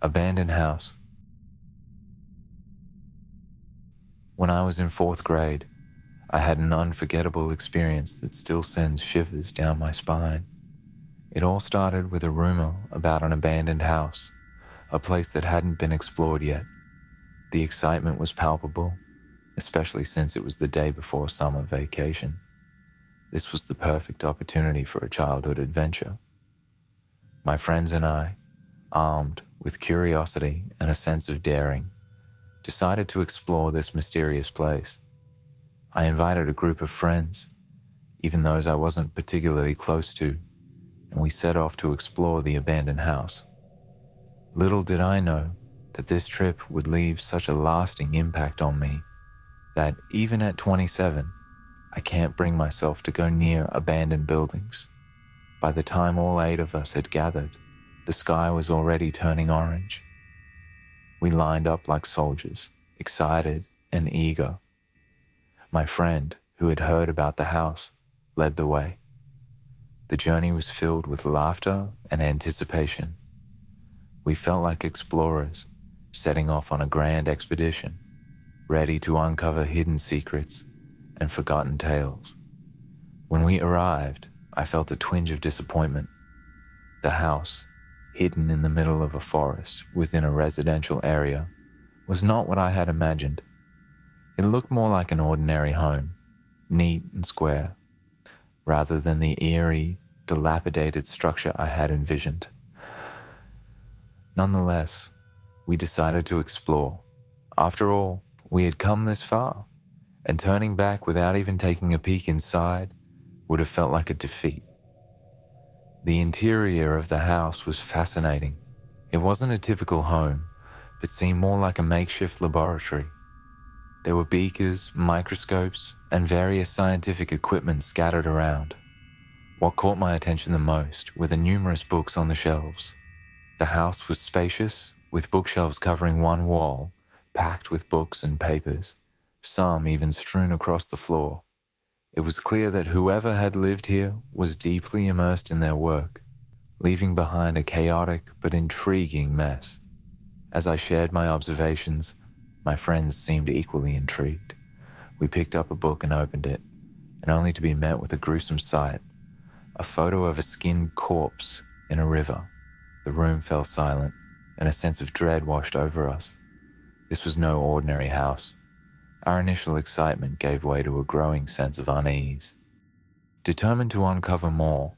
Abandoned house. When I was in 4th grade, I had an unforgettable experience that still sends shivers down my spine. It all started with a rumor about an abandoned house, a place that hadn't been explored yet. The excitement was palpable, especially since it was the day before summer vacation. This was the perfect opportunity for a childhood adventure. My friends and I, armed with curiosity and a sense of daring, decided to explore this mysterious place. I invited a group of friends, even those I wasn't particularly close to, and we set off to explore the abandoned house. Little did I know that this trip would leave such a lasting impact on me that even at 27, I can't bring myself to go near abandoned buildings. By the time all 8 of us had gathered, the sky was already turning orange. We lined up like soldiers, excited and eager. My friend, who had heard about the house, led the way. The journey was filled with laughter and anticipation. We felt like explorers, setting off on a grand expedition, ready to uncover hidden secrets and forgotten tales. When we arrived, I felt a twinge of disappointment. The house, hidden in the middle of a forest within a residential area, was not what I had imagined. It looked more like an ordinary home, neat and square, rather than the eerie, dilapidated structure I had envisioned. Nonetheless, we decided to explore. After all, we had come this far, and turning back without even taking a peek inside would have felt like a defeat. The interior of the house was fascinating. It wasn't a typical home, but seemed more like a makeshift laboratory. There were beakers, microscopes, and various scientific equipment scattered around. What caught my attention the most were the numerous books on the shelves. The house was spacious, with bookshelves covering one wall, packed with books and papers, some even strewn across the floor. It was clear that whoever had lived here was deeply immersed in their work, leaving behind a chaotic but intriguing mess. As I shared my observations, my friends seemed equally intrigued. We picked up a book and opened it, and only to be met with a gruesome sight, a photo of a skinned corpse in a river. The room fell silent, and a sense of dread washed over us. This was no ordinary house. Our initial excitement gave way to a growing sense of unease. Determined to uncover more,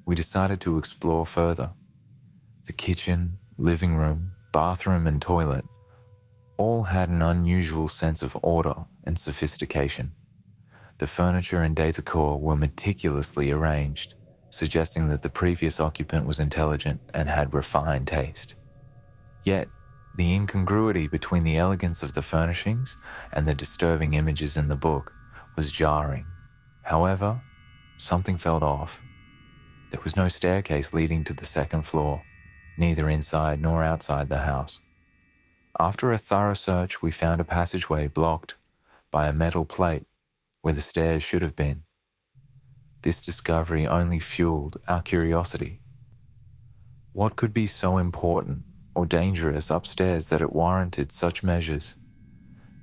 we decided to explore further. The kitchen, living room, bathroom, and toilet all had an unusual sense of order and sophistication. The furniture and decor were meticulously arranged, suggesting that the previous occupant was intelligent and had refined taste. Yet, the incongruity between the elegance of the furnishings and the disturbing images in the book was jarring. However, something felt off. There was no staircase leading to the 2nd floor, neither inside nor outside the house. After a thorough search, we found a passageway blocked by a metal plate where the stairs should have been. This discovery only fueled our curiosity. What could be so important or dangerous upstairs that it warranted such measures?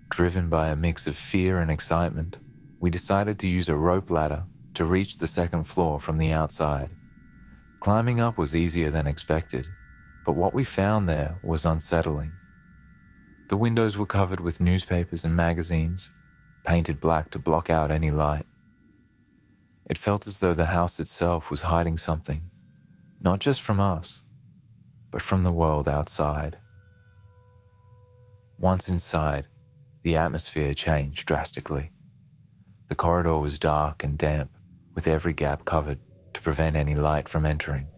Driven by a mix of fear and excitement, we decided to use a rope ladder to reach the 2nd floor from the outside. Climbing up was easier than expected, but what we found there was unsettling. The windows were covered with newspapers and magazines, painted black to block out any light. It felt as though the house itself was hiding something, not just from us, but from the world outside. Once inside, the atmosphere changed drastically. The corridor was dark and damp, with every gap covered to prevent any light from entering.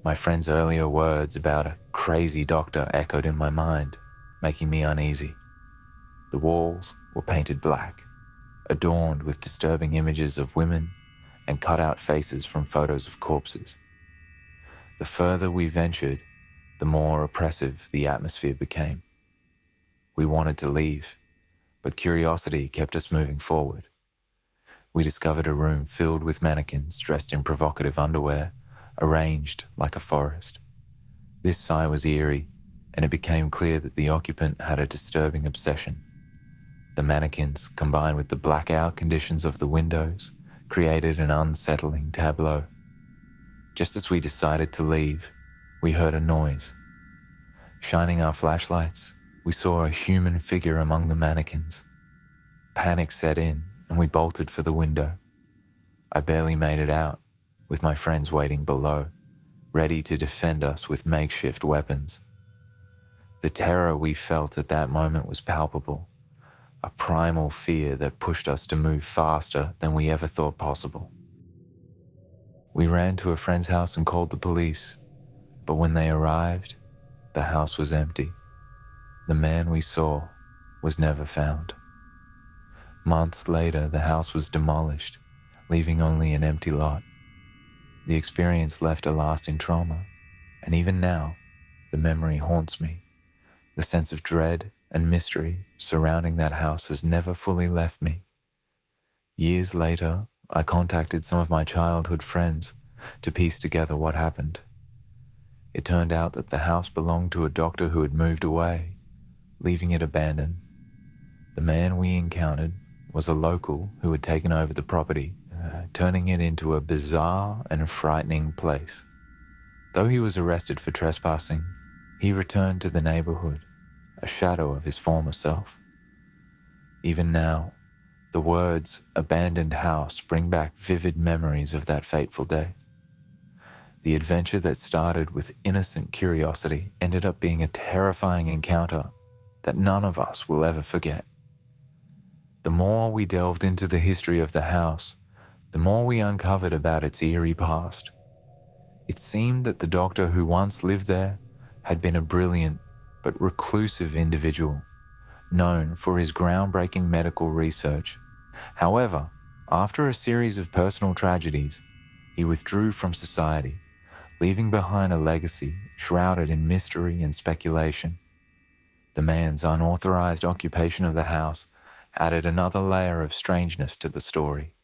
My friend's earlier words about a crazy doctor echoed in my mind, making me uneasy. The walls were painted black, adorned with disturbing images of women and cut-out faces from photos of corpses. The further we ventured, the more oppressive the atmosphere became. We wanted to leave, but curiosity kept us moving forward. We discovered a room filled with mannequins dressed in provocative underwear, arranged like a forest. This sight was eerie, and it became clear that the occupant had a disturbing obsession. The mannequins, combined with the blackout conditions of the windows, created an unsettling tableau. Just as we decided to leave, we heard a noise. Shining our flashlights, we saw a human figure among the mannequins. Panic set in, and we bolted for the window. I barely made it out, with my friends waiting below, ready to defend us with makeshift weapons. The terror we felt at that moment was palpable, a primal fear that pushed us to move faster than we ever thought possible. We ran to a friend's house and called the police, but when they arrived, the house was empty. The man we saw was never found. Months later, the house was demolished, leaving only an empty lot. The experience left a lasting trauma, and even now, the memory haunts me. The sense of dread and mystery surrounding that house has never fully left me. Years later, I contacted some of my childhood friends to piece together what happened. It turned out that the house belonged to a doctor who had moved away, leaving it abandoned. The man we encountered was a local who had taken over the property, turning it into a bizarre and frightening place. Though he was arrested for trespassing, he returned to the neighborhood, a shadow of his former self. Even now, the words "abandoned house" bring back vivid memories of that fateful day. The adventure that started with innocent curiosity ended up being a terrifying encounter that none of us will ever forget. The more we delved into the history of the house, the more we uncovered about its eerie past. It seemed that the doctor who once lived there had been a brilliant but reclusive individual, known for his groundbreaking medical research. However, after a series of personal tragedies, he withdrew from society, leaving behind a legacy shrouded in mystery and speculation. The man's unauthorized occupation of the house added another layer of strangeness to the story.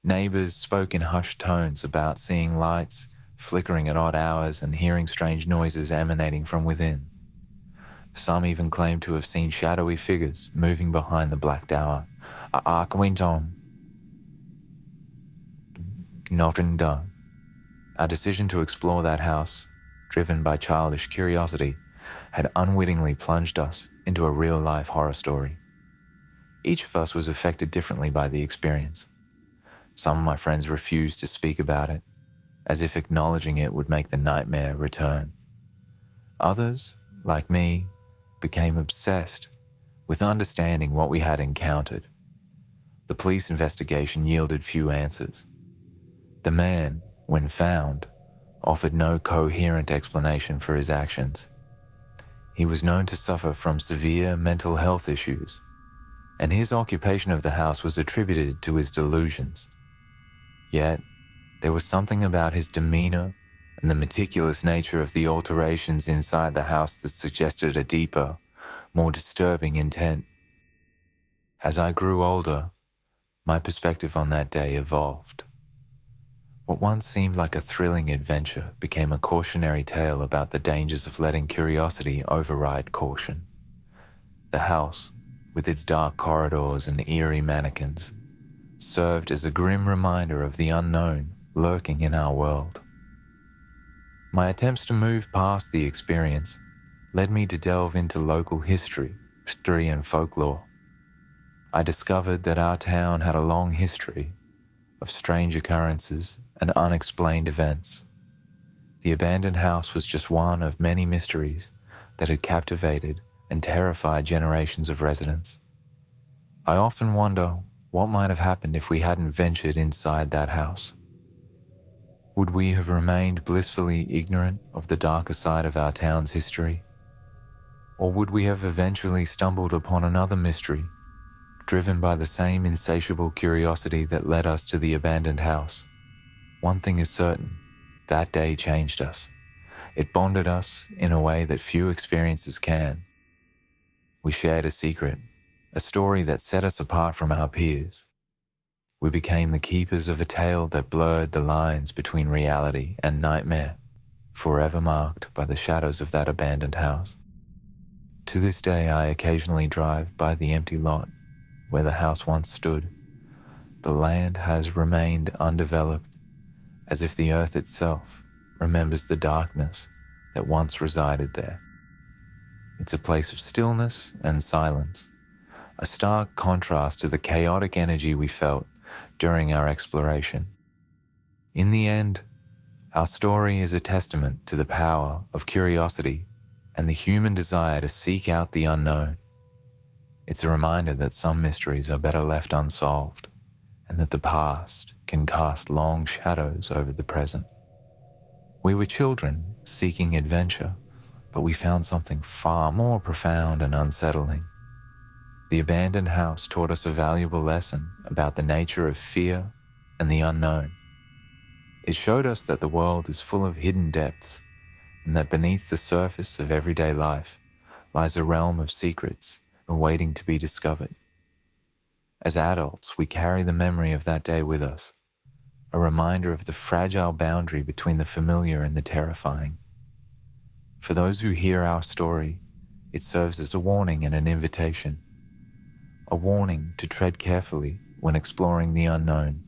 Neighbors spoke in hushed tones about seeing lights flickering at odd hours and hearing strange noises emanating from within. Some even claimed to have seen shadowy figures moving behind the black tower. Our decision to explore that house, driven by childish curiosity, had unwittingly plunged us into a real-life horror story. Each of us was affected differently by the experience. Some of my friends refused to speak about it, as if acknowledging it would make the nightmare return. Others, like me, became obsessed with understanding what we had encountered. The police investigation yielded few answers. The man, when found, offered no coherent explanation for his actions. He was known to suffer from severe mental health issues, and his occupation of the house was attributed to his delusions. Yet, there was something about his demeanor and the meticulous nature of the alterations inside the house that suggested a deeper, more disturbing intent. As I grew older, my perspective on that day evolved. What once seemed like a thrilling adventure became a cautionary tale about the dangers of letting curiosity override caution. The house, with its dark corridors and eerie mannequins, served as a grim reminder of the unknown lurking in our world. My attempts to move past the experience led me to delve into local history and folklore. I discovered that our town had a long history of strange occurrences and unexplained events. The abandoned house was just one of many mysteries that had captivated and terrified generations of residents. I often wonder what might have happened if we hadn't ventured inside that house. Would we have remained blissfully ignorant of the darker side of our town's history? Or would we have eventually stumbled upon another mystery, driven by the same insatiable curiosity that led us to the abandoned house? One thing is certain, that day changed us. It bonded us in a way that few experiences can. We shared a secret, a story that set us apart from our peers. We became the keepers of a tale that blurred the lines between reality and nightmare. forever marked by the shadows of that abandoned house. To this day, I occasionally drive by the empty lot where the house once stood. The land has remained undeveloped, as if the earth itself remembers the darkness that once resided there. It's a place of stillness and silence, a stark contrast to the chaotic energy we felt during our exploration. In the end, our story is a testament to the power of curiosity and the human desire to seek out the unknown. It's a reminder that some mysteries are better left unsolved, and that the past can cast long shadows over the present. We were children seeking adventure, but we found something far more profound and unsettling. The abandoned house taught us a valuable lesson about the nature of fear and the unknown. It showed us that the world is full of hidden depths, and that beneath the surface of everyday life lies a realm of secrets awaiting to be discovered. As adults, we carry the memory of that day with us, a reminder of the fragile boundary between the familiar and the terrifying. For those who hear our story, it serves as a warning and an invitation. A warning to tread carefully when exploring the unknown,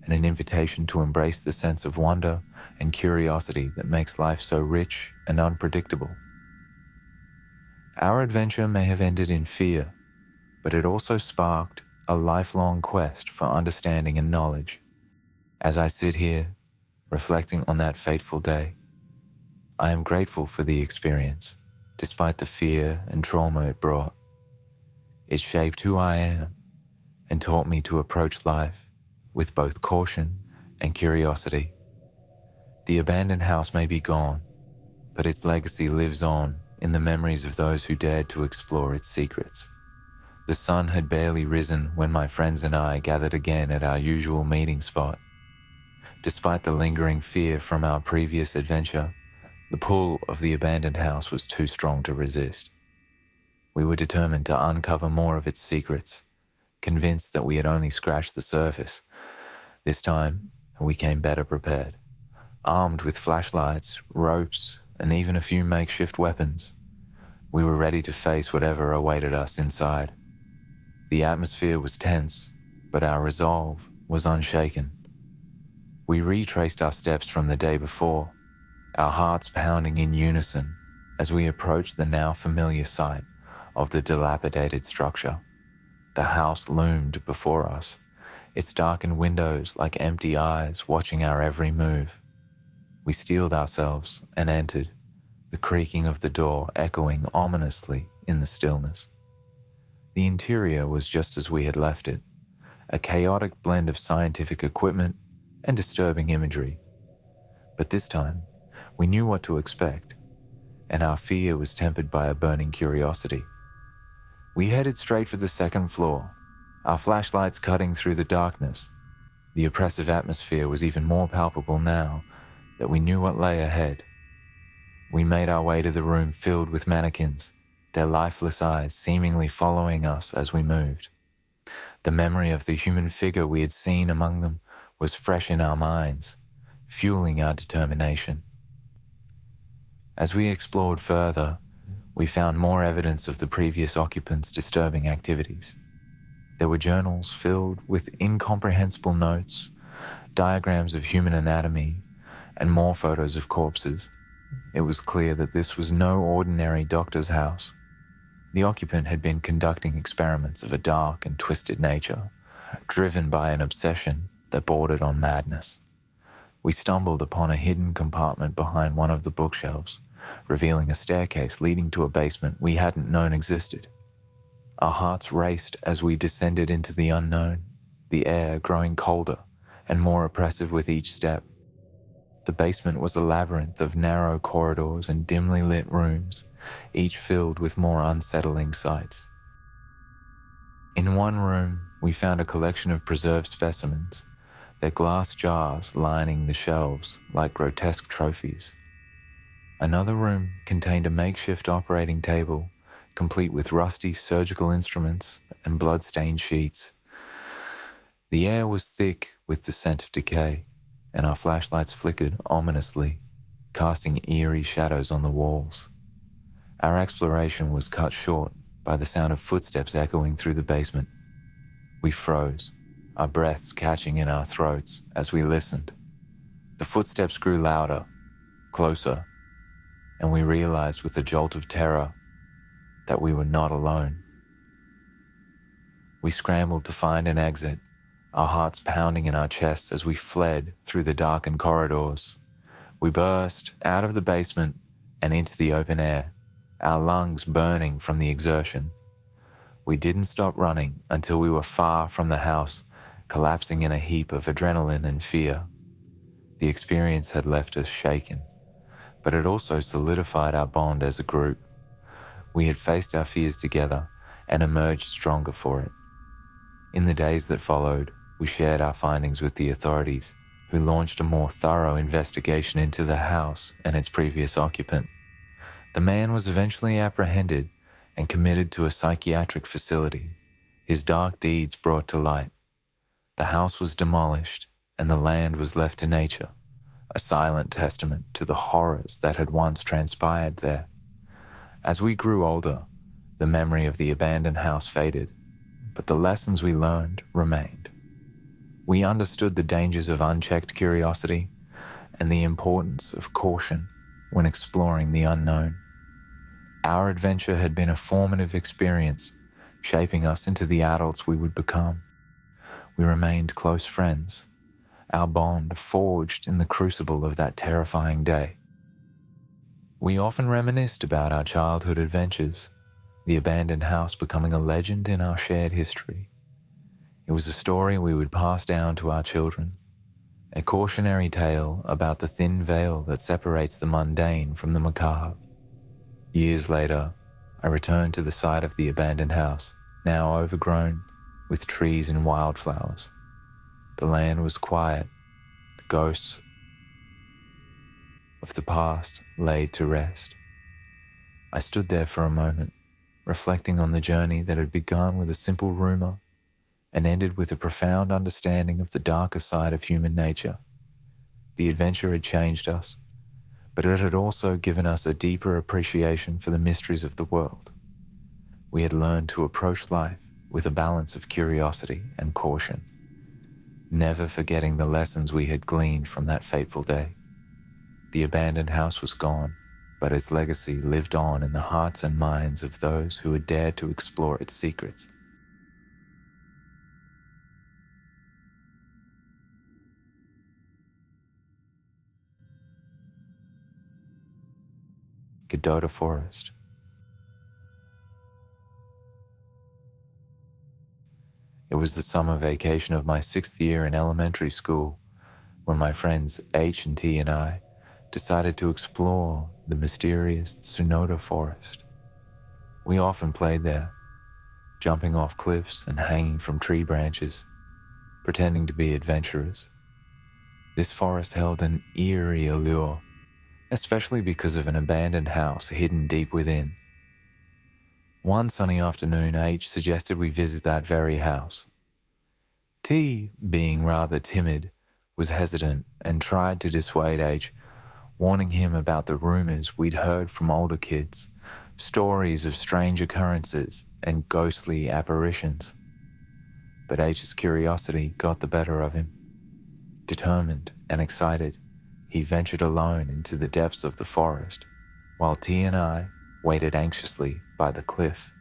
and an invitation to embrace the sense of wonder and curiosity that makes life so rich and unpredictable. Our adventure may have ended in fear, but it also sparked a lifelong quest for understanding and knowledge. As I sit here, reflecting on that fateful day, I am grateful for the experience, despite the fear and trauma it brought. It shaped who I am and taught me to approach life with both caution and curiosity. The abandoned house may be gone, but its legacy lives on in the memories of those who dared to explore its secrets. The sun had barely risen when my friends and I gathered again at our usual meeting spot. Despite the lingering fear from our previous adventure, the pull of the abandoned house was too strong to resist. We were determined to uncover more of its secrets, convinced that we had only scratched the surface. This time, we came better prepared, armed with flashlights, ropes, and even a few makeshift weapons. We were ready to face whatever awaited us inside. The atmosphere was tense, but our resolve was unshaken. We retraced our steps from the day before, our hearts pounding in unison as we approached the now familiar sight of the dilapidated structure. The house loomed before us, its darkened windows like empty eyes watching our every move. We steeled ourselves and entered, the creaking of the door echoing ominously in the stillness. The interior was just as we had left it, a chaotic blend of scientific equipment and disturbing imagery. But this time, we knew what to expect, and our fear was tempered by a burning curiosity. We headed straight for the second floor, our flashlights cutting through the darkness. The oppressive atmosphere was even more palpable now that we knew what lay ahead. We made our way to the room filled with mannequins, their lifeless eyes seemingly following us as we moved. The memory of the human figure we had seen among them was fresh in our minds, fueling our determination. As we explored further, we found more evidence of the previous occupants' disturbing activities. There were journals filled with incomprehensible notes, diagrams of human anatomy, and more photos of corpses. It was clear that this was no ordinary doctor's house. The occupant had been conducting experiments of a dark and twisted nature, driven by an obsession that bordered on madness. We stumbled upon a hidden compartment behind one of the bookshelves, revealing a staircase leading to a basement we hadn't known existed. Our hearts raced as we descended into the unknown, the air growing colder and more oppressive with each step. The basement was a labyrinth of narrow corridors and dimly lit rooms, each filled with more unsettling sights. In one room, we found a collection of preserved specimens, their glass jars lining the shelves like grotesque trophies. Another room contained a makeshift operating table, complete with rusty surgical instruments and blood-stained sheets. The air was thick with the scent of decay, and our flashlights flickered ominously, casting eerie shadows on the walls. Our exploration was cut short by the sound of footsteps echoing through the basement. We froze, our breaths catching in our throats as we listened. The footsteps grew louder, closer, and we realized with a jolt of terror that we were not alone. We scrambled to find an exit, our hearts pounding in our chests as we fled through the darkened corridors. We burst out of the basement and into the open air, our lungs burning from the exertion. We didn't stop running until we were far from the house, collapsing in a heap of adrenaline and fear. The experience had left us shaken, but it also solidified our bond as a group. We had faced our fears together and emerged stronger for it. In the days that followed, we shared our findings with the authorities, who launched a more thorough investigation into the house and its previous occupant. The man was eventually apprehended and committed to a psychiatric facility, his dark deeds brought to light. The house was demolished and the land was left to nature, a silent testament to the horrors that had once transpired there. As we grew older, the memory of the abandoned house faded, but the lessons we learned remained. We understood the dangers of unchecked curiosity and the importance of caution when exploring the unknown. Our adventure had been a formative experience, shaping us into the adults we would become. We remained close friends, our bond forged in the crucible of that terrifying day. We often reminisced about our childhood adventures, the abandoned house becoming a legend in our shared history. It was a story we would pass down to our children, a cautionary tale about the thin veil that separates the mundane from the macabre. Years later, I returned to the site of the abandoned house, now overgrown with trees and wildflowers. The land was quiet, the ghosts of the past laid to rest. I stood there for a moment, reflecting on the journey that had begun with a simple rumor and ended with a profound understanding of the darker side of human nature. The adventure had changed us, but it had also given us a deeper appreciation for the mysteries of the world. We had learned to approach life with a balance of curiosity and caution, never forgetting the lessons we had gleaned from that fateful day. The abandoned house was gone, but its legacy lived on in the hearts and minds of those who had dared to explore its secrets. Kadota Forest. It was the summer vacation of my 6th year in elementary school when my friends H and T and I decided to explore the mysterious Kadota Forest. We often played there, jumping off cliffs and hanging from tree branches, pretending to be adventurers. This forest held an eerie allure, especially because of an abandoned house hidden deep within. One sunny afternoon, H suggested we visit that very house. T, being rather timid, was hesitant and tried to dissuade H, warning him about the rumors we'd heard from older kids, stories of strange occurrences and ghostly apparitions. But H's curiosity got the better of him. Determined and excited, he ventured alone into the depths of the forest, while T and I waited anxiously by the cliff.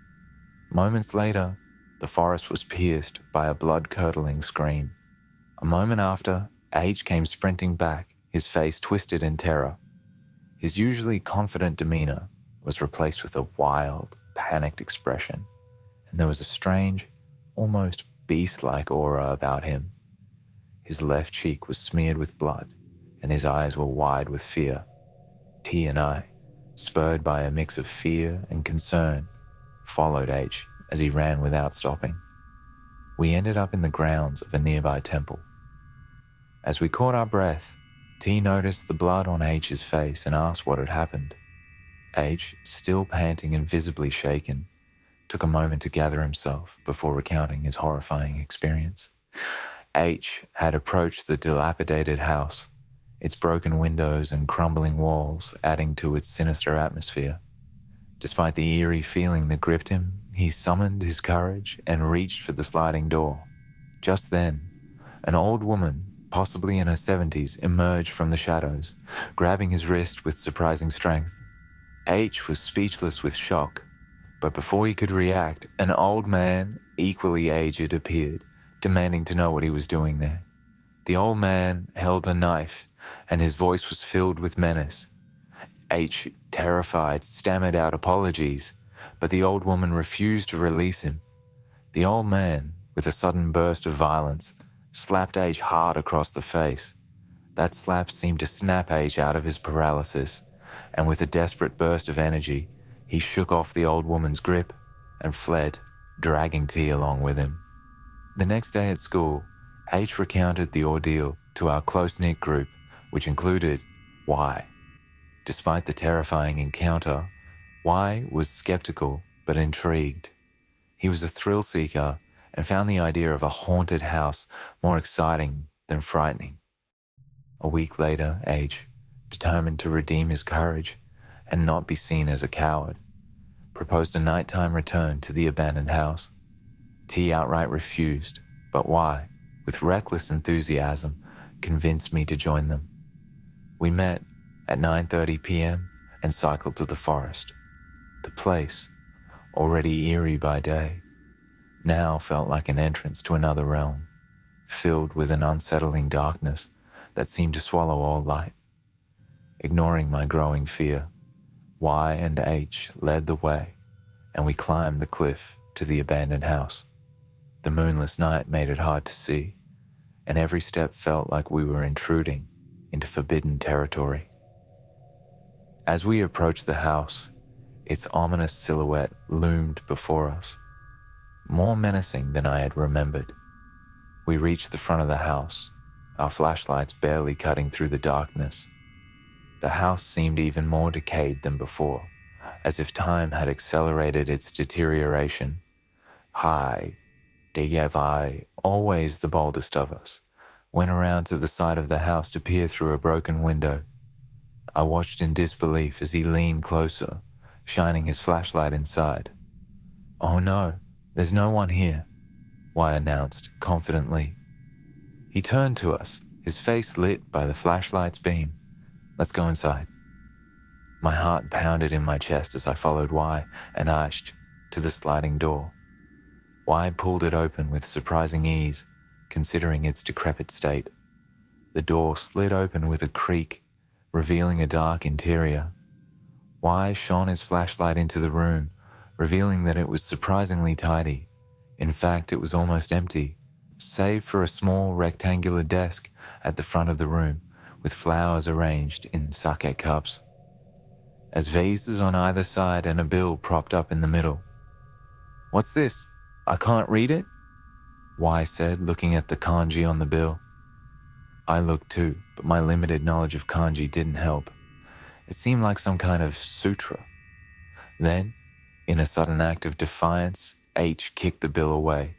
Moments later, the forest was pierced by a blood-curdling scream. A moment after, H came sprinting back, his face twisted in terror. His usually confident demeanor was replaced with a wild, panicked expression, and there was a strange, almost beast-like aura about him. His left cheek was smeared with blood, and his eyes were wide with fear. T and I, spurred by a mix of fear and concern, followed H as he ran without stopping. We ended up in the grounds of a nearby temple. As we caught our breath, T noticed the blood on H's face and asked what had happened. H, still panting and visibly shaken, took a moment to gather himself before recounting his horrifying experience. H had approached the dilapidated house, its broken windows and crumbling walls adding to its sinister atmosphere. Despite the eerie feeling that gripped him, he summoned his courage and reached for the sliding door. Just then, an old woman, possibly in her 70s, emerged from the shadows, grabbing his wrist with surprising strength. H was speechless with shock, but before he could react, an old man, equally aged, appeared, demanding to know what he was doing there. The old man held a knife, and his voice was filled with menace. H, terrified, stammered out apologies, but the old woman refused to release him. The old man, with a sudden burst of violence, slapped H hard across the face. That slap seemed to snap H out of his paralysis, and with a desperate burst of energy, he shook off the old woman's grip and fled, dragging T along with him. The next day at school, H recounted the ordeal to our close-knit group, which included Y. Despite the terrifying encounter, Y was skeptical but intrigued. He was a thrill seeker and found the idea of a haunted house more exciting than frightening. A week later, H, determined to redeem his courage and not be seen as a coward, proposed a nighttime return to the abandoned house. T outright refused, but Y, with reckless enthusiasm, convinced me to join them. We met at 9:30 p.m. and cycled to the forest. The place, already eerie by day, now felt like an entrance to another realm, filled with an unsettling darkness that seemed to swallow all light. Ignoring my growing fear, Y and H led the way, and we climbed the cliff to the abandoned house. The moonless night made it hard to see, and every step felt like we were intruding into forbidden territory. As we approached the house, its ominous silhouette loomed before us, more menacing than I had remembered. We reached the front of the house, our flashlights barely cutting through the darkness. The house seemed even more decayed than before, as if time had accelerated its deterioration. Hi, Degevi, always the boldest of us, went around to the side of the house to peer through a broken window. I watched in disbelief as he leaned closer, shining his flashlight inside. "Oh no, there's no one here," Y announced confidently. He turned to us, his face lit by the flashlight's beam. "Let's go inside." My heart pounded in my chest as I followed Y and Ash to the sliding door. Y pulled it open with surprising ease, considering its decrepit state. The door slid open with a creak, revealing a dark interior. Y shone his flashlight into the room, revealing that it was surprisingly tidy. In fact, it was almost empty, save for a small rectangular desk at the front of the room, with flowers arranged in sake cups, as vases on either side and a bill propped up in the middle. "What's this? I can't read it?" Y said, looking at the kanji on the bill. I looked too, but my limited knowledge of kanji didn't help. It seemed like some kind of sutra. Then, in a sudden act of defiance, H kicked the bill away.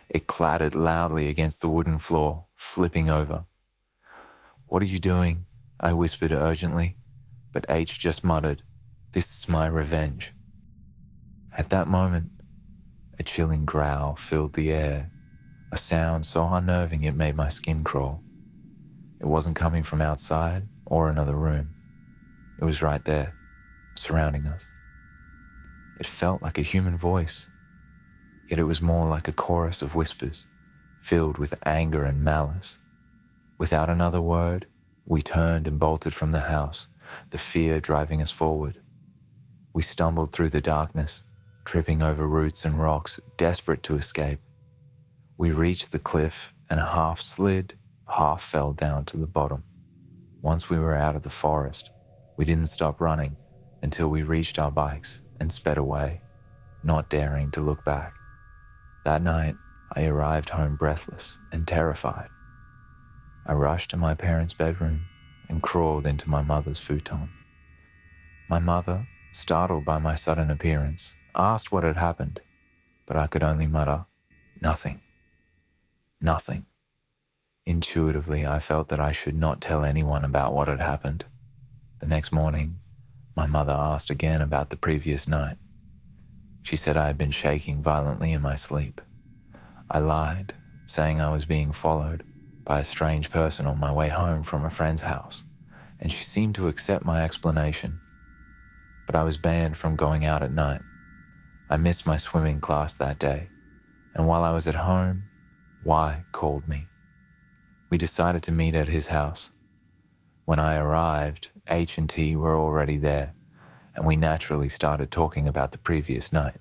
It clattered loudly against the wooden floor, flipping over. "What are you doing?" I whispered urgently, but H just muttered, "This is my revenge." At that moment, a chilling growl filled the air, a sound so unnerving it made my skin crawl. It wasn't coming from outside or another room. It was right there, surrounding us. It felt like a human voice, yet it was more like a chorus of whispers, filled with anger and malice. Without another word, we turned and bolted from the house, the fear driving us forward. We stumbled through the darkness, tripping over roots and rocks, desperate to escape. We reached the cliff and half slid, half fell down to the bottom. Once we were out of the forest, we didn't stop running until we reached our bikes and sped away, not daring to look back. That night, I arrived home breathless and terrified. I rushed to my parents' bedroom and crawled into my mother's futon. My mother, startled by my sudden appearance, asked what had happened, but I could only mutter, "Nothing. Nothing." Intuitively, I felt that I should not tell anyone about what had happened. The next morning, my mother asked again about the previous night. She said I had been shaking violently in my sleep. I lied, saying I was being followed by a strange person on my way home from a friend's house, and she seemed to accept my explanation. But I was banned from going out at night. I missed my swimming class that day, and while I was at home, Y called me. We decided to meet at his house. When I arrived, H and T were already there, and we naturally started talking about the previous night.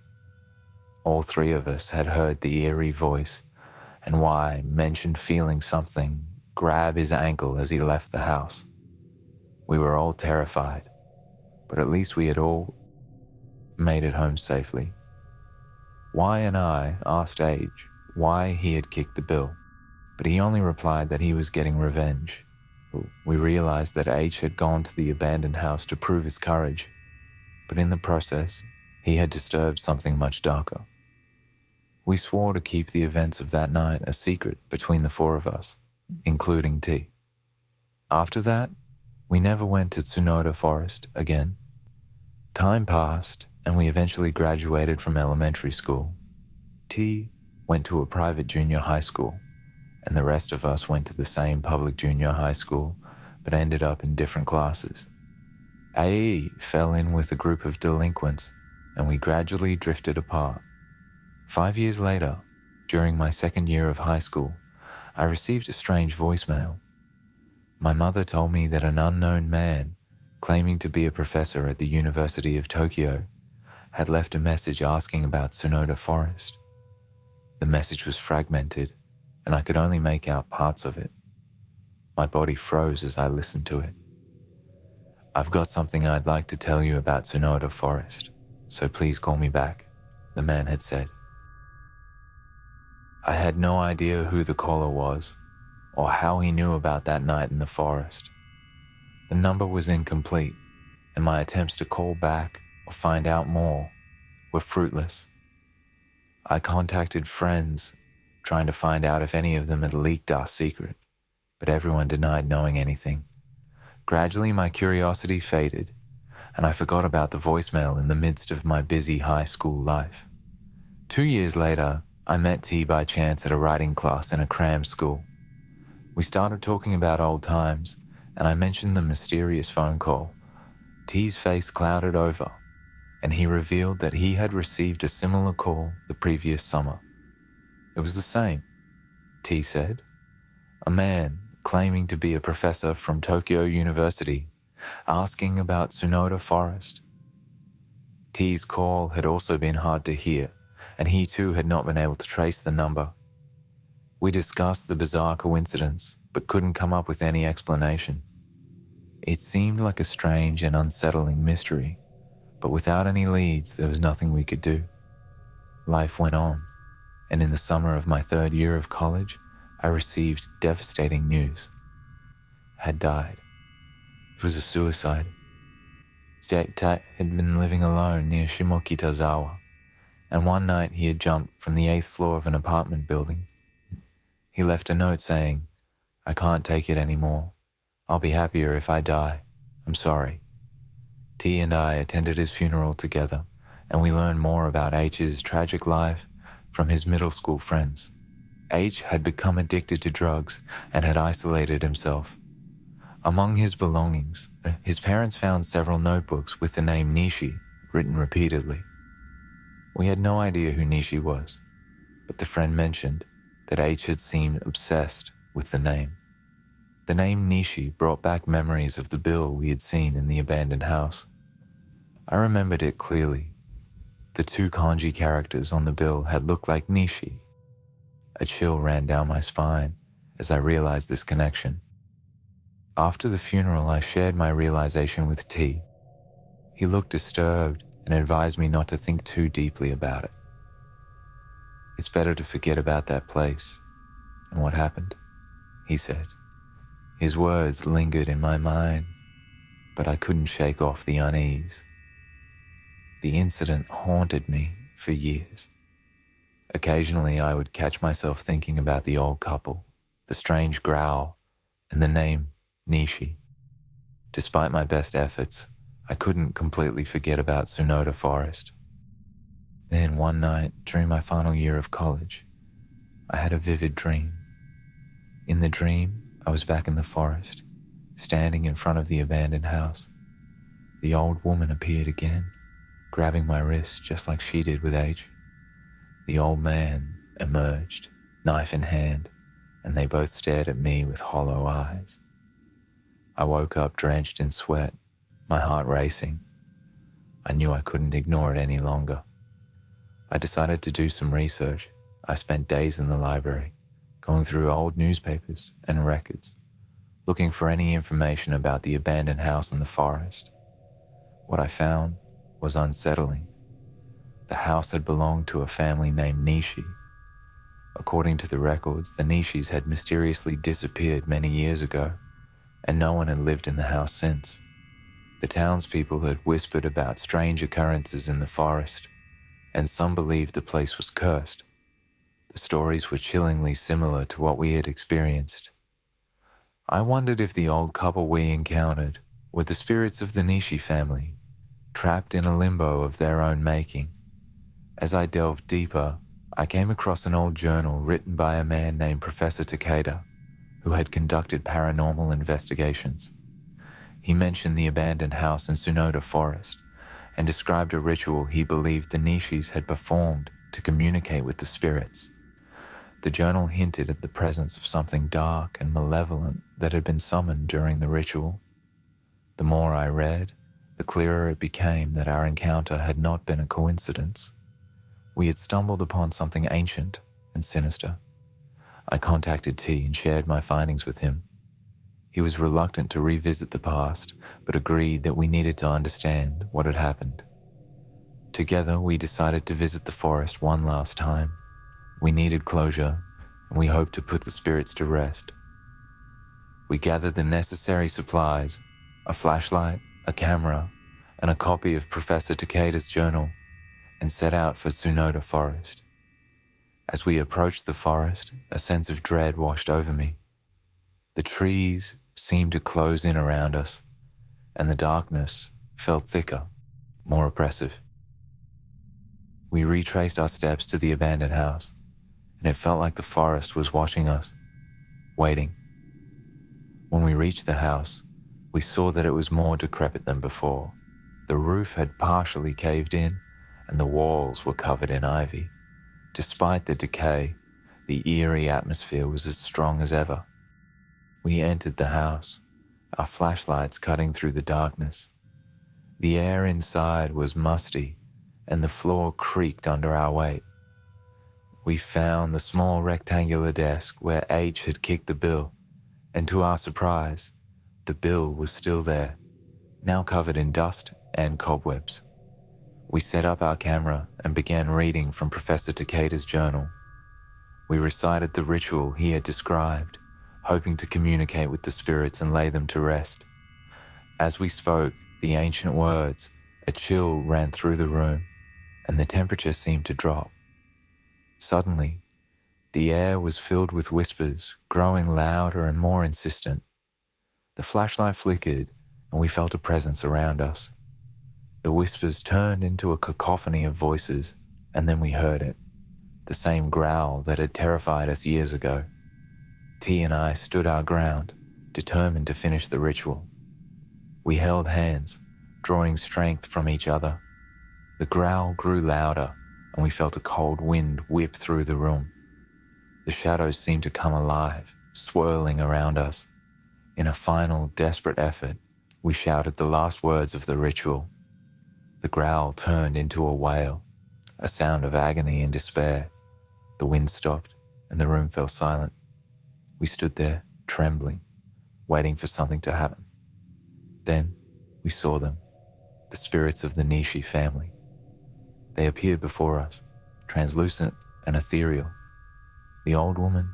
All three of us had heard the eerie voice, and Y mentioned feeling something grab his ankle as he left the house. We were all terrified, but at least we had all made it home safely. Y and I asked H why he had kicked the bill, but he only replied that he was getting revenge. We realized that H had gone to the abandoned house to prove his courage, but in the process, he had disturbed something much darker. We swore to keep the events of that night a secret between the four of us, including T. After that, we never went to Kadota Forest again. Time passed, and we eventually graduated from elementary school. T went to a private junior high school, and the rest of us went to the same public junior high school, but ended up in different classes. AE fell in with a group of delinquents, and we gradually drifted apart. 5 years later, during my second year of high school, I received a strange voicemail. My mother told me that an unknown man, claiming to be a professor at the University of Tokyo, had left a message asking about Kadota Forest. The message was fragmented, and I could only make out parts of it. My body froze as I listened to it. "I've got something I'd like to tell you about Kadota Forest, so please call me back," the man had said. I had no idea who the caller was, or how he knew about that night in the forest. The number was incomplete, and my attempts to call back or find out more were fruitless. I contacted friends, trying to find out if any of them had leaked our secret, but everyone denied knowing anything. Gradually, my curiosity faded, and I forgot about the voicemail in the midst of my busy high school life. 2 years later, I met T by chance at a writing class in a cram school. We started talking about old times, and I mentioned the mysterious phone call. T's face clouded over, and he revealed that he had received a similar call the previous summer. It was the same, T said. A man claiming to be a professor from Tokyo University, asking about Kadota Forest. T's call had also been hard to hear, and he too had not been able to trace the number. We discussed the bizarre coincidence, but couldn't come up with any explanation. It seemed like a strange and unsettling mystery, but without any leads, there was nothing we could do. Life went on, and in the summer of my third year of college, I received devastating news. Had died. It was a suicide. Zyeta had been living alone near Shimokitazawa, and one night he had jumped from the 8th floor of an apartment building. He left a note saying, "I can't take it anymore. I'll be happier if I die. I'm sorry." T and I attended his funeral together, and we learned more about H's tragic life from his middle school friends. H had become addicted to drugs and had isolated himself. Among his belongings, his parents found several notebooks with the name Nishi written repeatedly. We had no idea who Nishi was, but the friend mentioned that H had seemed obsessed with the name. The name Nishi brought back memories of the bill we had seen in the abandoned house. I remembered it clearly. The two kanji characters on the bill had looked like Nishi. A chill ran down my spine as I realized this connection. After the funeral, I shared my realization with T. He looked disturbed and advised me not to think too deeply about it. "It's better to forget about that place and what happened," he said. His words lingered in my mind, but I couldn't shake off the unease. The incident haunted me for years. Occasionally, I would catch myself thinking about the old couple, the strange growl, and the name Nishi. Despite my best efforts, I couldn't completely forget about Kadota Forest. Then one night, during my final year of college, I had a vivid dream. In the dream, I was back in the forest, standing in front of the abandoned house. The old woman appeared again, grabbing my wrist just like she did with H. The old man emerged, knife in hand, and they both stared at me with hollow eyes. I woke up drenched in sweat, my heart racing. I knew I couldn't ignore it any longer. I decided to do some research. I spent days in the library, going through old newspapers and records, looking for any information about the abandoned house in the forest. What I found was unsettling. The house had belonged to a family named Nishi. According to the records, the Nishis had mysteriously disappeared many years ago, and no one had lived in the house since. The townspeople had whispered about strange occurrences in the forest, and some believed the place was cursed. The stories were chillingly similar to what we had experienced. I wondered if the old couple we encountered were the spirits of the Nishi family, trapped in a limbo of their own making. As I delved deeper, I came across an old journal written by a man named Professor Takeda, who had conducted paranormal investigations. He mentioned the abandoned house in Kadota Forest and described a ritual he believed the Nishis had performed to communicate with the spirits. The journal hinted at the presence of something dark and malevolent that had been summoned during the ritual. The more I read, the clearer it became that our encounter had not been a coincidence. We had stumbled upon something ancient and sinister. I contacted T and shared my findings with him. He was reluctant to revisit the past, but agreed that we needed to understand what had happened. Together, we decided to visit the forest one last time. We needed closure, and we hoped to put the spirits to rest. We gathered the necessary supplies, a flashlight, a camera, and a copy of Professor Takeda's journal, and set out for Kadota Forest. As we approached the forest, a sense of dread washed over me. The trees seemed to close in around us, and the darkness felt thicker, more oppressive. We retraced our steps to the abandoned house, and it felt like the forest was watching us, waiting. When we reached the house, we saw that it was more decrepit than before. The roof had partially caved in, and the walls were covered in ivy. Despite the decay, the eerie atmosphere was as strong as ever. We entered the house, our flashlights cutting through the darkness. The air inside was musty, and the floor creaked under our weight. We found the small rectangular desk where H had kicked the bill, and to our surprise, the bill was still there, now covered in dust and cobwebs. We set up our camera and began reading from Professor Takeda's journal. We recited the ritual he had described, hoping to communicate with the spirits and lay them to rest. As we spoke the ancient words, a chill ran through the room, and the temperature seemed to drop. Suddenly, the air was filled with whispers, growing louder and more insistent. The flashlight flickered, and we felt a presence around us. The whispers turned into a cacophony of voices, and then we heard it, the same growl that had terrified us years ago. T and I stood our ground, determined to finish the ritual. We held hands, drawing strength from each other. The growl grew louder, and we felt a cold wind whip through the room. The shadows seemed to come alive, swirling around us. In a final, desperate effort, we shouted the last words of the ritual. The growl turned into a wail, a sound of agony and despair. The wind stopped, and the room fell silent. We stood there, trembling, waiting for something to happen. Then we saw them, the spirits of the Nishi family. They appeared before us, translucent and ethereal. The old woman,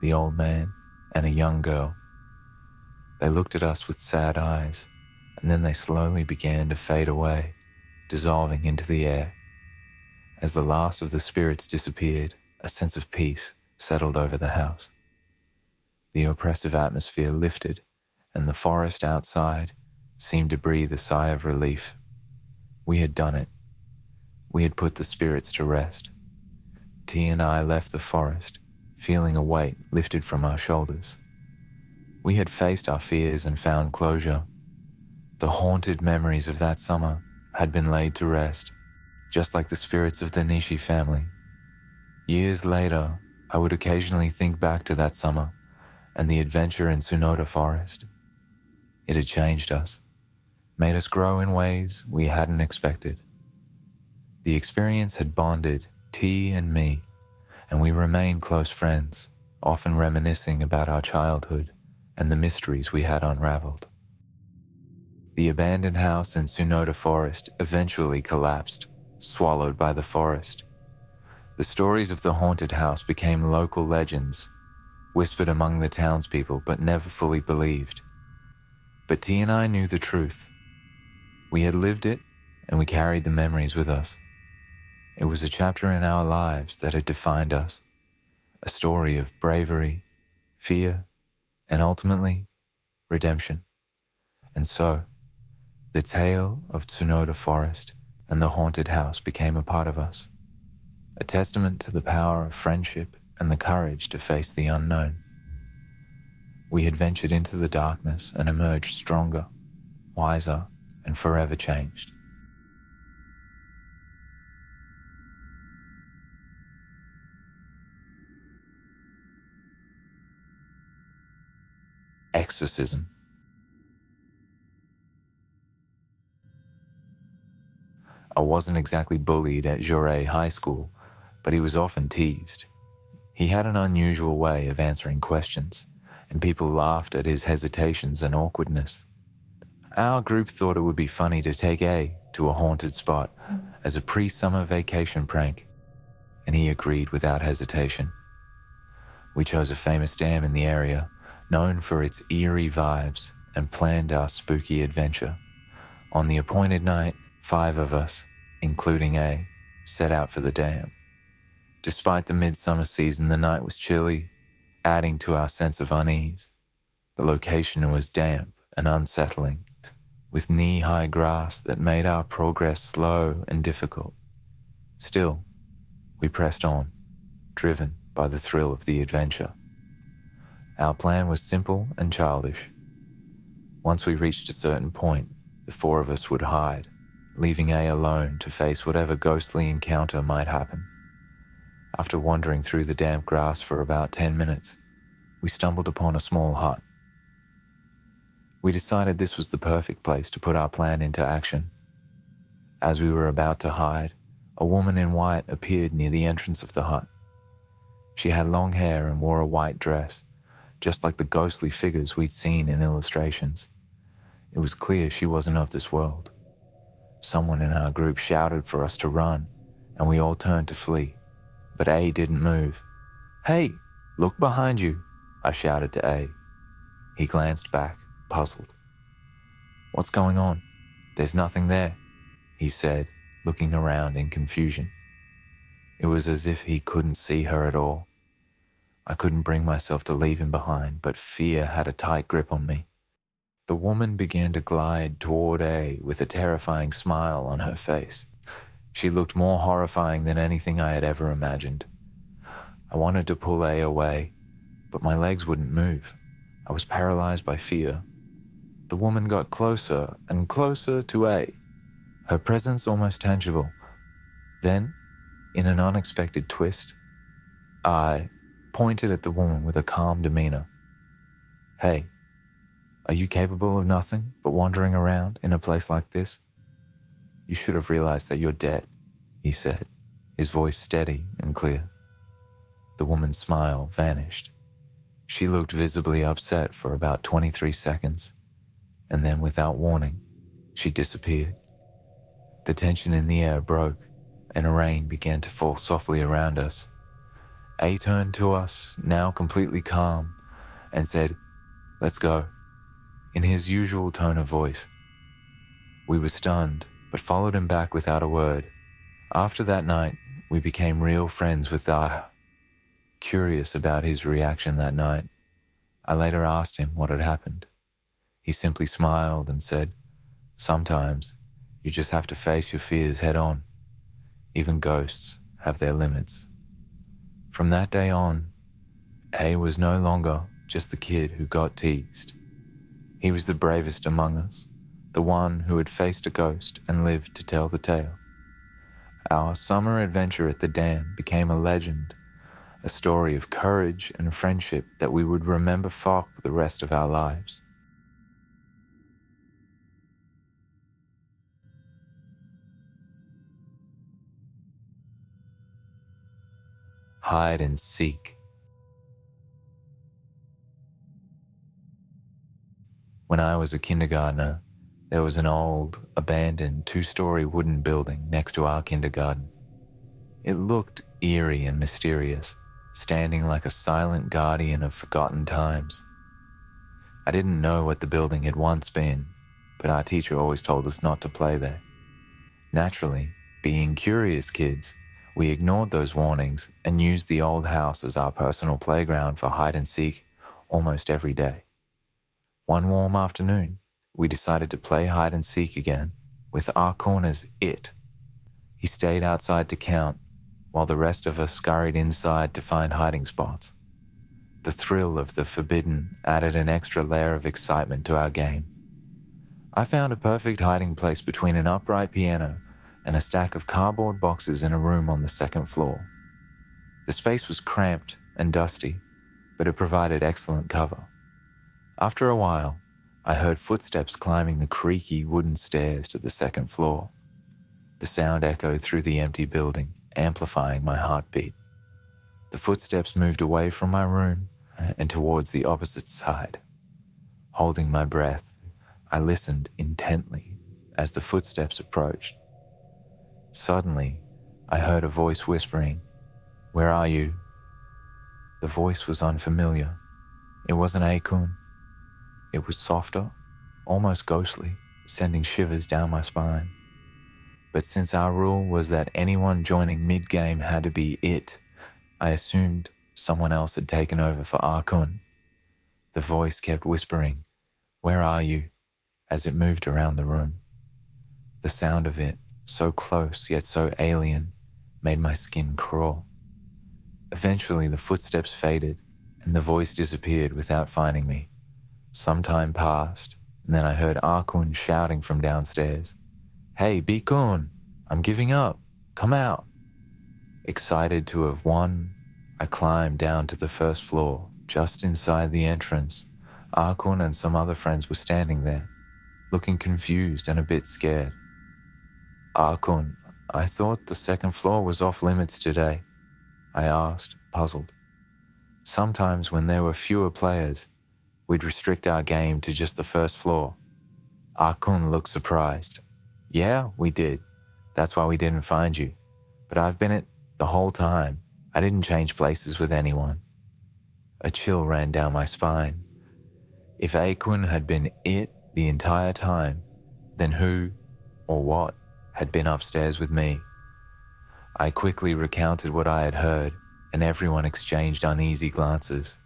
the old man, and a young girl. They looked at us with sad eyes, and then they slowly began to fade away, dissolving into the air. As the last of the spirits disappeared, a sense of peace settled over the house. The oppressive atmosphere lifted, and the forest outside seemed to breathe a sigh of relief. We had done it. We had put the spirits to rest. T and I left the forest, feeling a weight lifted from our shoulders. We had faced our fears and found closure. The haunted memories of that summer had been laid to rest, just like the spirits of the Nishi family. Years later, I would occasionally think back to that summer and the adventure in Kadota Forest. It had changed us, made us grow in ways we hadn't expected. The experience had bonded T and me, and we remained close friends, often reminiscing about our childhood and the mysteries we had unraveled. The abandoned house in Kadota Forest eventually collapsed, swallowed by the forest. The stories of the haunted house became local legends, whispered among the townspeople but never fully believed. But T and I knew the truth. We had lived it, and we carried the memories with us. It was a chapter in our lives that had defined us, a story of bravery, fear, and ultimately, redemption. And so, the tale of Kadota Forest and the haunted house became a part of us, a testament to the power of friendship and the courage to face the unknown. We had ventured into the darkness and emerged stronger, wiser, and forever changed. Exorcism. I wasn't exactly bullied at Jaurès High School, but he was often teased. He had an unusual way of answering questions, and people laughed at his hesitations and awkwardness. Our group thought it would be funny to take A to a haunted spot as a pre-summer vacation prank, and he agreed without hesitation. We chose a famous dam in the area, known for its eerie vibes, and planned our spooky adventure. On the appointed night, 5 of us, including A, set out for the dam. Despite the midsummer season, the night was chilly, adding to our sense of unease. The location was damp and unsettling, with knee-high grass that made our progress slow and difficult. Still, we pressed on, driven by the thrill of the adventure. Our plan was simple and childish. Once we reached a certain point, the 4 of us would hide, leaving A alone to face whatever ghostly encounter might happen. After wandering through the damp grass for about 10 minutes, we stumbled upon a small hut. We decided this was the perfect place to put our plan into action. As we were about to hide, a woman in white appeared near the entrance of the hut. She had long hair and wore a white dress, just like the ghostly figures we'd seen in illustrations. It was clear she wasn't of this world. Someone in our group shouted for us to run, and we all turned to flee, but A didn't move. "Hey, look behind you," I shouted to A. He glanced back, puzzled. "What's going on? There's nothing there," he said, looking around in confusion. It was as if he couldn't see her at all. I couldn't bring myself to leave him behind, but fear had a tight grip on me. The woman began to glide toward A with a terrifying smile on her face. She looked more horrifying than anything I had ever imagined. I wanted to pull A away, but my legs wouldn't move. I was paralyzed by fear. The woman got closer and closer to A, her presence almost tangible. Then, in an unexpected twist, I pointed at the woman with a calm demeanor. "Hey, are you capable of nothing but wandering around in a place like this? You should have realized that you're dead," he said, his voice steady and clear. The woman's smile vanished. She looked visibly upset for about 23 seconds, and then without warning, she disappeared. The tension in the air broke, and a rain began to fall softly around us. A turned to us, now completely calm, and said, "Let's go," in his usual tone of voice. We were stunned, but followed him back without a word. After that night, we became real friends with A. Curious about his reaction that night, I later asked him what had happened. He simply smiled and said, "Sometimes you just have to face your fears head on. Even ghosts have their limits." From that day on, A was no longer just the kid who got teased. He was the bravest among us, the one who had faced a ghost and lived to tell the tale. Our summer adventure at the dam became a legend, a story of courage and friendship that we would remember for the rest of our lives. Hide and seek. When I was a kindergartner, there was an old, abandoned two-story wooden building next to our kindergarten. It looked eerie and mysterious, standing like a silent guardian of forgotten times. I didn't know what the building had once been, but our teacher always told us not to play there. Naturally, being curious kids, we ignored those warnings and used the old house as our personal playground for hide and seek almost every day. One warm afternoon, we decided to play hide and seek again, with our corners it. He stayed outside to count, while the rest of us scurried inside to find hiding spots. The thrill of the forbidden added an extra layer of excitement to our game. I found a perfect hiding place between an upright piano and a stack of cardboard boxes in a room on the second floor. The space was cramped and dusty, but it provided excellent cover. After a while, I heard footsteps climbing the creaky wooden stairs to the second floor. The sound echoed through the empty building, amplifying my heartbeat. The footsteps moved away from my room and towards the opposite side. Holding my breath, I listened intently as the footsteps approached. Suddenly, I heard a voice whispering, "Where are you?" The voice was unfamiliar. It wasn't Akun. It was softer, almost ghostly, sending shivers down my spine. But since our rule was that anyone joining mid-game had to be it, I assumed someone else had taken over for Akun. The voice kept whispering, "Where are you?" as it moved around the room. The sound of it, so close yet so alien, made my skin crawl. Eventually the footsteps faded and the voice disappeared without finding me. Some time passed, and then I heard Akun shouting from downstairs, "Hey, Bikun, I'm giving up. Come out." Excited to have won, I climbed down to the first floor. Just inside the entrance, Akun and some other friends were standing there, looking confused and a bit scared. "Akun, I thought the second floor was off limits today," I asked, puzzled. "Sometimes when there were fewer players, we'd restrict our game to just the first floor." Akun looked surprised. "Yeah, we did. That's why we didn't find you. But I've been it the whole time. I didn't change places with anyone." A chill ran down my spine. If Akun had been it the entire time, then who or what had been upstairs with me? I quickly recounted what I had heard, and everyone exchanged uneasy glances.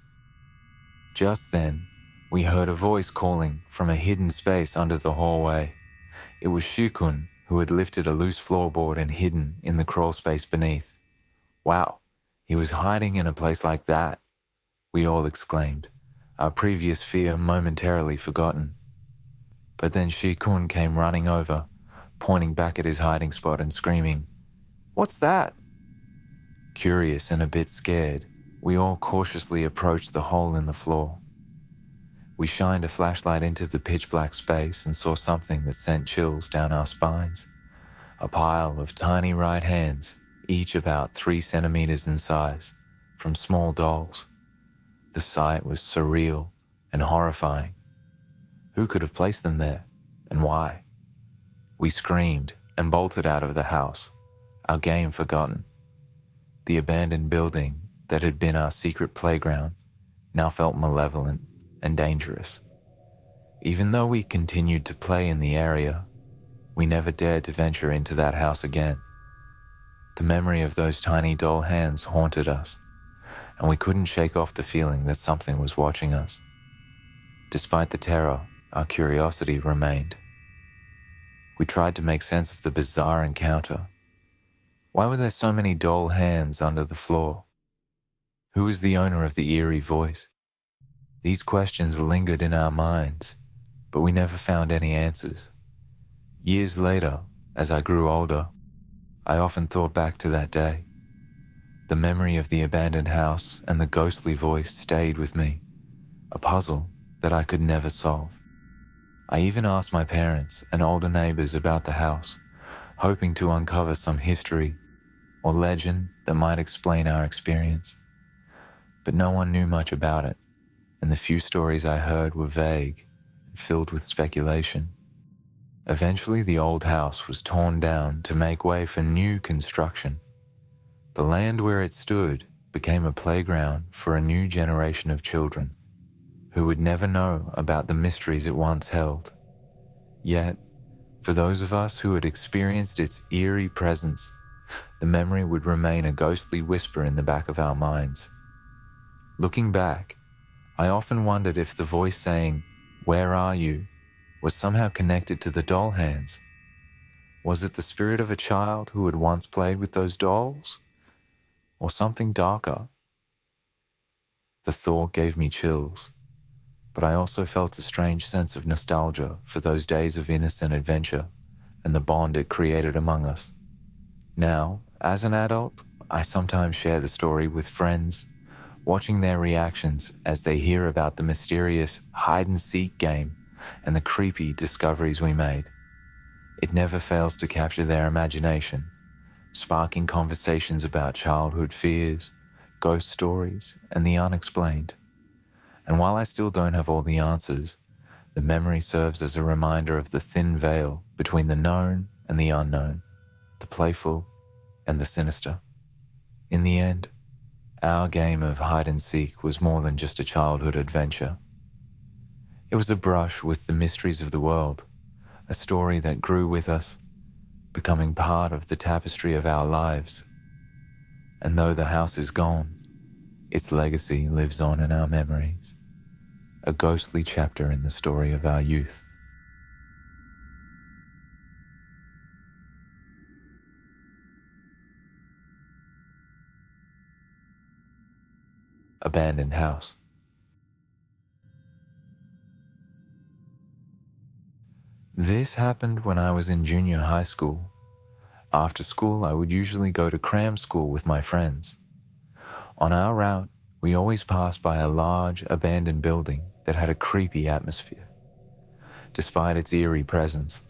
Just then, we heard a voice calling from a hidden space under the hallway. It was Shikun, who had lifted a loose floorboard and hidden in the crawl space beneath. "Wow, he was hiding in a place like that," we all exclaimed, our previous fear momentarily forgotten. But then Shikun came running over, pointing back at his hiding spot and screaming, "What's that?" Curious and a bit scared, we all cautiously approached the hole in the floor. We shined a flashlight into the pitch-black space and saw something that sent chills down our spines. A pile of tiny right hands, each about 3 centimeters in size, from small dolls. The sight was surreal and horrifying. Who could have placed them there, and why? We screamed and bolted out of the house, our game forgotten. The abandoned building that had been our secret playground now felt malevolent and dangerous. Even though we continued to play in the area, we never dared to venture into that house again. The memory of those tiny doll hands haunted us, and we couldn't shake off the feeling that something was watching us. Despite the terror, our curiosity remained. We tried to make sense of the bizarre encounter. Why were there so many doll hands under the floor? Who was the owner of the eerie voice? These questions lingered in our minds, but we never found any answers. Years later, as I grew older, I often thought back to that day. The memory of the abandoned house and the ghostly voice stayed with me, a puzzle that I could never solve. I even asked my parents and older neighbors about the house, hoping to uncover some history or legend that might explain our experience. But no one knew much about it, and the few stories I heard were vague and filled with speculation. Eventually, the old house was torn down to make way for new construction. The land where it stood became a playground for a new generation of children who would never know about the mysteries it once held. Yet, for those of us who had experienced its eerie presence, the memory would remain a ghostly whisper in the back of our minds. Looking back, I often wondered if the voice saying, "Where are you?" was somehow connected to the doll hands. Was it the spirit of a child who had once played with those dolls? Or something darker? The thought gave me chills, but I also felt a strange sense of nostalgia for those days of innocent adventure and the bond it created among us. Now, as an adult, I sometimes share the story with friends, watching their reactions as they hear about the mysterious hide-and-seek game and the creepy discoveries we made. It never fails to capture their imagination, sparking conversations about childhood fears, ghost stories, and the unexplained. And while I still don't have all the answers, the memory serves as a reminder of the thin veil between the known and the unknown, the playful and the sinister. In the end, our game of hide-and-seek was more than just a childhood adventure. It was a brush with the mysteries of the world, a story that grew with us, becoming part of the tapestry of our lives. And though the house is gone, its legacy lives on in our memories, a ghostly chapter in the story of our youth. Abandoned house. This happened when I was in junior high school. After school, I would usually go to cram school with my friends. On our route, we always passed by a large, abandoned building that had a creepy atmosphere. Despite its eerie presence,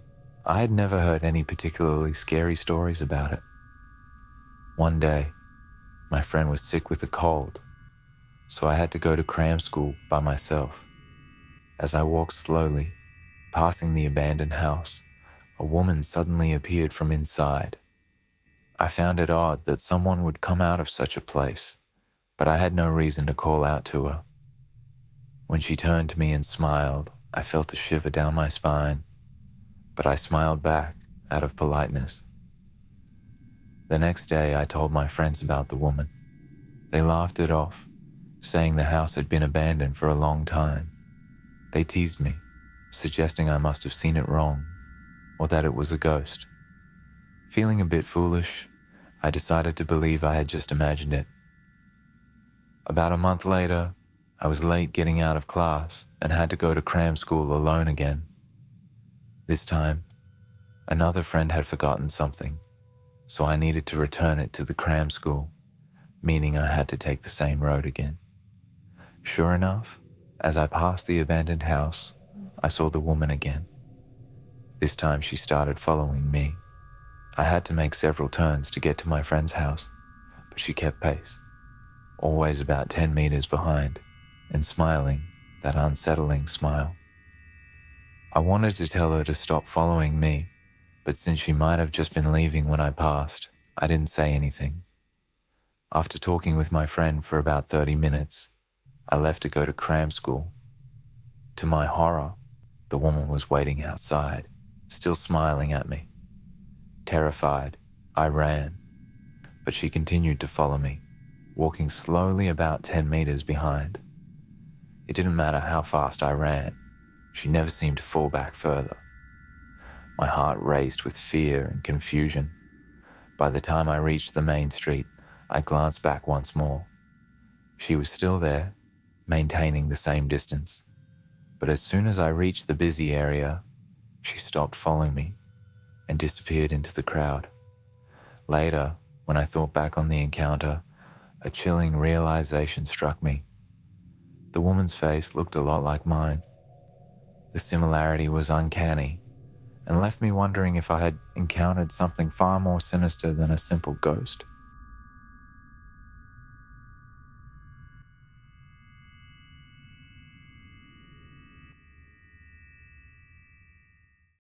I had never heard any particularly scary stories about it. One day, my friend was sick with a cold, so I had to go to cram school by myself. As I walked slowly, passing the abandoned house, a woman suddenly appeared from inside. I found it odd that someone would come out of such a place, but I had no reason to call out to her. When she turned to me and smiled, I felt a shiver down my spine, but I smiled back out of politeness. The next day, I told my friends about the woman. They laughed it off, saying the house had been abandoned for a long time. They teased me, suggesting I must have seen it wrong, or that it was a ghost. Feeling a bit foolish, I decided to believe I had just imagined it. About a month later, I was late getting out of class and had to go to cram school alone again. This time, another friend had forgotten something, so I needed to return it to the cram school, meaning I had to take the same road again. Sure enough, as I passed the abandoned house, I saw the woman again. This time she started following me. I had to make several turns to get to my friend's house, but she kept pace, always about 10 meters behind, and smiling that unsettling smile. I wanted to tell her to stop following me, but since she might have just been leaving when I passed, I didn't say anything. After talking with my friend for about 30 minutes, I left to go to cram school. To my horror, the woman was waiting outside, still smiling at me. Terrified, I ran, but she continued to follow me, walking slowly about 10 meters behind. It didn't matter how fast I ran, she never seemed to fall back further. My heart raced with fear and confusion. By the time I reached the main street, I glanced back once more. She was still there, maintaining the same distance. But as soon as I reached the busy area, she stopped following me and disappeared into the crowd. Later, when I thought back on the encounter, a chilling realization struck me. The woman's face looked a lot like mine. The similarity was uncanny and left me wondering if I had encountered something far more sinister than a simple ghost.